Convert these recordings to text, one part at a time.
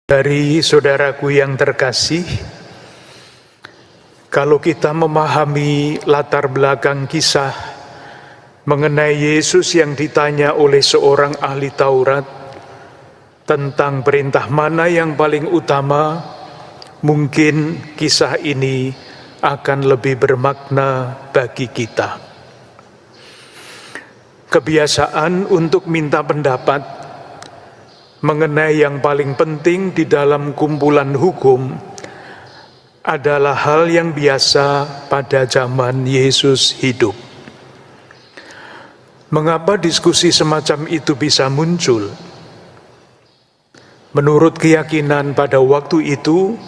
Dari saudaraku yang terkasih, kalau kita memahami latar belakang kisah mengenai Yesus yang ditanya oleh seorang ahli Taurat tentang perintah mana yang paling utama, mungkin kisah ini akan lebih bermakna bagi kita. Kebiasaan untuk minta pendapat mengenai yang paling penting di dalam kumpulan hukum adalah hal yang biasa pada zaman Yesus hidup. Mengapa diskusi semacam itu bisa muncul? Menurut keyakinan pada waktu itu,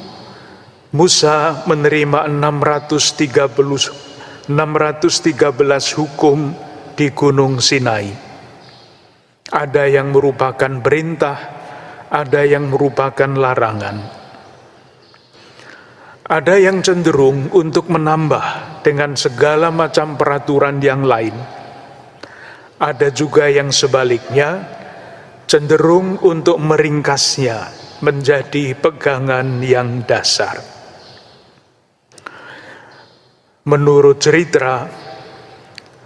Musa menerima 613 hukum di Gunung Sinai. Ada yang merupakan perintah, ada yang merupakan larangan. Ada yang cenderung untuk menambah dengan segala macam peraturan yang lain. Ada juga yang sebaliknya, cenderung untuk meringkasnya menjadi pegangan yang dasar. Menurut cerita,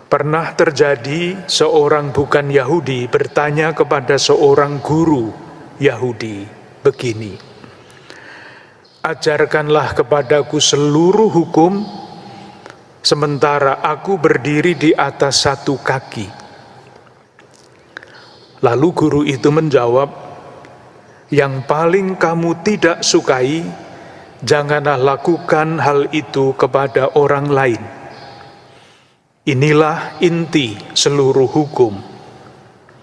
pernah terjadi seorang bukan Yahudi bertanya kepada seorang guru Yahudi begini, "Ajarkanlah kepadaku seluruh hukum, sementara aku berdiri di atas satu kaki." Lalu guru itu menjawab, "Yang paling kamu tidak sukai, janganlah lakukan hal itu kepada orang lain. Inilah inti seluruh hukum.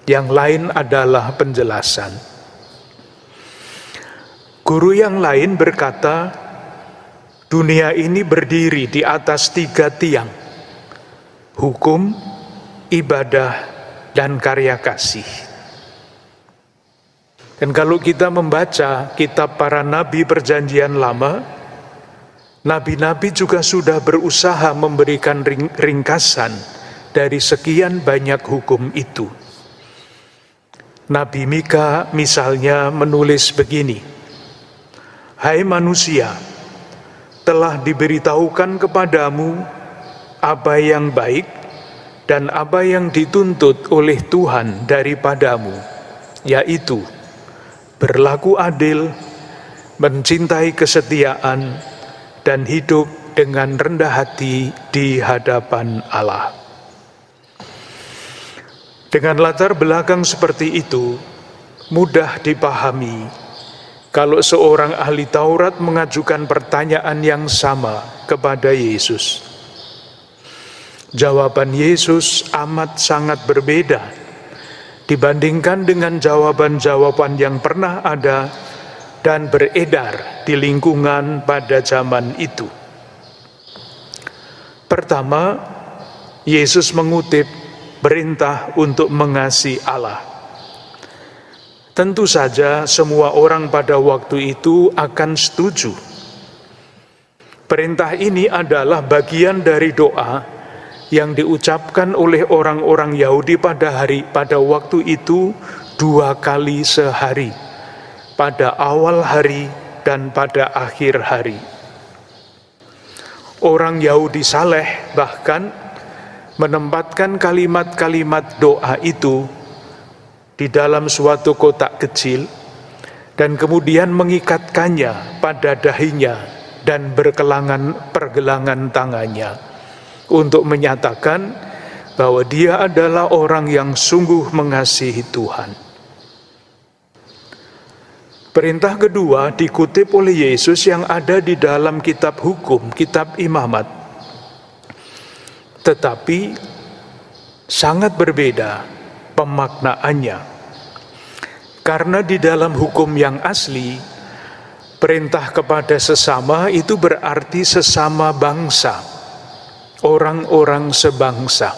Yang lain adalah penjelasan." Guru yang lain berkata, "Dunia ini berdiri di atas 3 tiang: hukum, ibadah, dan karya kasih." Dan kalau kita membaca kitab para nabi Perjanjian Lama, nabi-nabi juga sudah berusaha memberikan ringkasan dari sekian banyak hukum itu. Nabi Mika misalnya menulis begini, "Hai manusia, telah diberitahukan kepadamu apa yang baik dan apa yang dituntut oleh Tuhan daripadamu, yaitu berlaku adil, mencintai kesetiaan, dan hidup dengan rendah hati di hadapan Allah." Dengan latar belakang seperti itu, mudah dipahami kalau seorang ahli Taurat mengajukan pertanyaan yang sama kepada Yesus. Jawaban Yesus amat sangat berbeda dibandingkan dengan jawaban-jawaban yang pernah ada dan beredar di lingkungan pada zaman itu. Pertama, Yesus mengutip perintah untuk mengasihi Allah. Tentu saja semua orang pada waktu itu akan setuju. Perintah ini adalah bagian dari doa yang diucapkan oleh orang-orang Yahudi pada waktu itu 2 kali sehari, pada awal hari dan pada akhir hari. Orang Yahudi saleh bahkan menempatkan kalimat-kalimat doa itu di dalam suatu kotak kecil dan kemudian mengikatkannya pada dahinya dan pergelangan tangannya untuk menyatakan bahwa dia adalah orang yang sungguh mengasihi Tuhan. Perintah kedua dikutip oleh Yesus yang ada di dalam kitab hukum, kitab Imamat. Tetapi sangat berbeda pemaknaannya. Karena di dalam hukum yang asli, perintah kepada sesama itu berarti sesama bangsa, orang-orang sebangsa.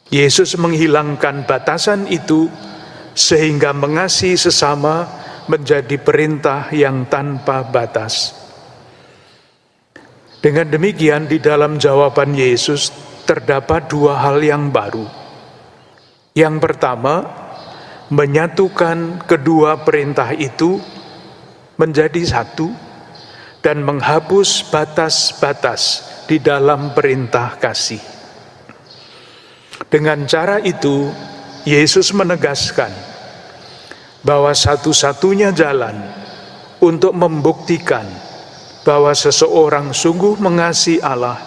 Yesus menghilangkan batasan itu sehingga mengasihi sesama menjadi perintah yang tanpa batas. Dengan demikian, di dalam jawaban Yesus terdapat 2 hal yang baru. Yang pertama, menyatukan kedua perintah itu menjadi satu dan menghapus batas-batas di dalam perintah kasih. Dengan cara itu, Yesus menegaskan bahwa satu-satunya jalan untuk membuktikan bahwa seseorang sungguh mengasihi Allah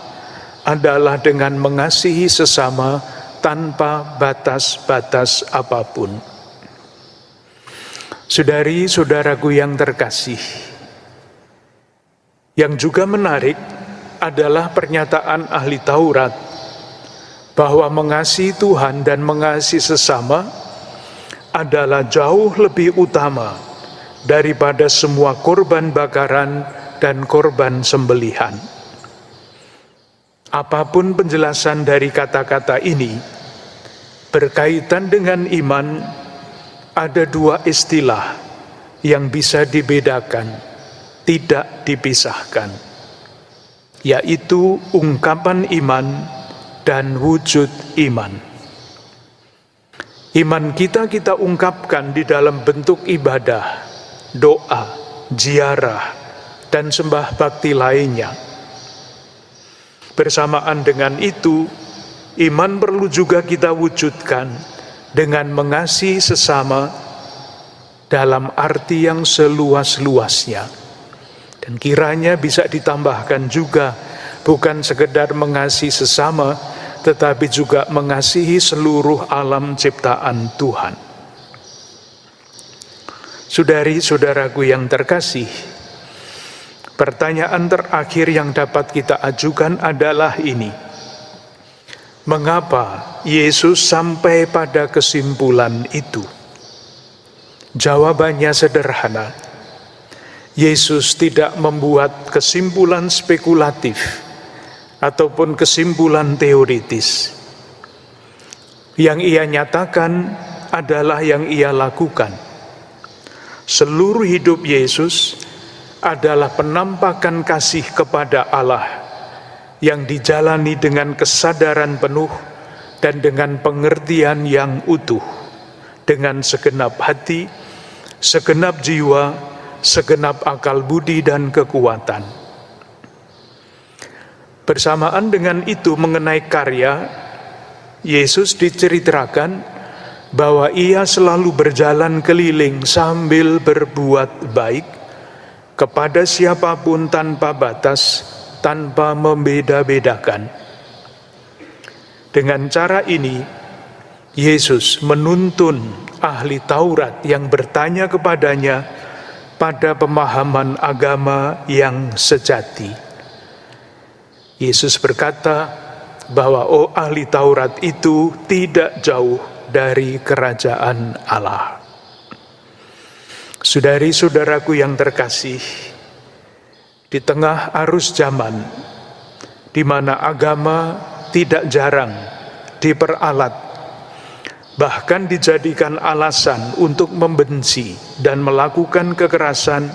adalah dengan mengasihi sesama tanpa batas-batas apapun. Saudari-saudaraku yang terkasih, yang juga menarik adalah pernyataan ahli Taurat bahwa mengasihi Tuhan dan mengasihi sesama adalah jauh lebih utama daripada semua korban bakaran dan korban sembelihan. Apapun penjelasan dari kata-kata ini, berkaitan dengan iman, ada dua istilah yang bisa dibedakan, tidak dipisahkan, yaitu ungkapan iman dan wujud iman. Iman kita ungkapkan di dalam bentuk ibadah, doa, ziarah, dan sembah bakti lainnya. Bersamaan dengan itu, iman perlu juga kita wujudkan dengan mengasihi sesama dalam arti yang seluas-luasnya. Dan kiranya bisa ditambahkan juga, bukan sekedar mengasihi sesama, tetapi juga mengasihi seluruh alam ciptaan Tuhan. Saudari-saudaraku yang terkasih, pertanyaan terakhir yang dapat kita ajukan adalah ini: mengapa Yesus sampai pada kesimpulan itu? Jawabannya sederhana. Yesus tidak membuat kesimpulan spekulatif ataupun kesimpulan teoritis. Yang ia nyatakan adalah yang ia lakukan. Seluruh hidup Yesus adalah penampakan kasih kepada Allah yang dijalani dengan kesadaran penuh dan dengan pengertian yang utuh, dengan segenap hati, segenap jiwa, segenap akal budi dan kekuatan. Bersamaan dengan itu, mengenai karya, Yesus diceritakan bahwa ia selalu berjalan keliling sambil berbuat baik kepada siapapun tanpa batas, tanpa membeda-bedakan. Dengan cara ini, Yesus menuntun ahli Taurat yang bertanya kepadanya pada pemahaman agama yang sejati. Yesus berkata bahwa ahli Taurat itu tidak jauh dari kerajaan Allah. Saudari-saudaraku yang terkasih, di tengah arus zaman, di mana agama tidak jarang diperalat, bahkan dijadikan alasan untuk membenci dan melakukan kekerasan,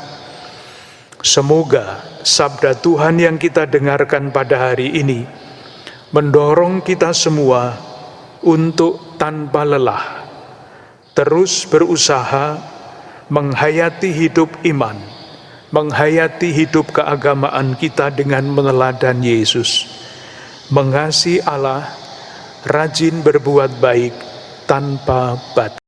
semoga sabda Tuhan yang kita dengarkan pada hari ini mendorong kita semua untuk tanpa lelah terus berusaha menghayati hidup iman, menghayati hidup keagamaan kita dengan meneladani Yesus, mengasihi Allah, rajin berbuat baik tanpa batas.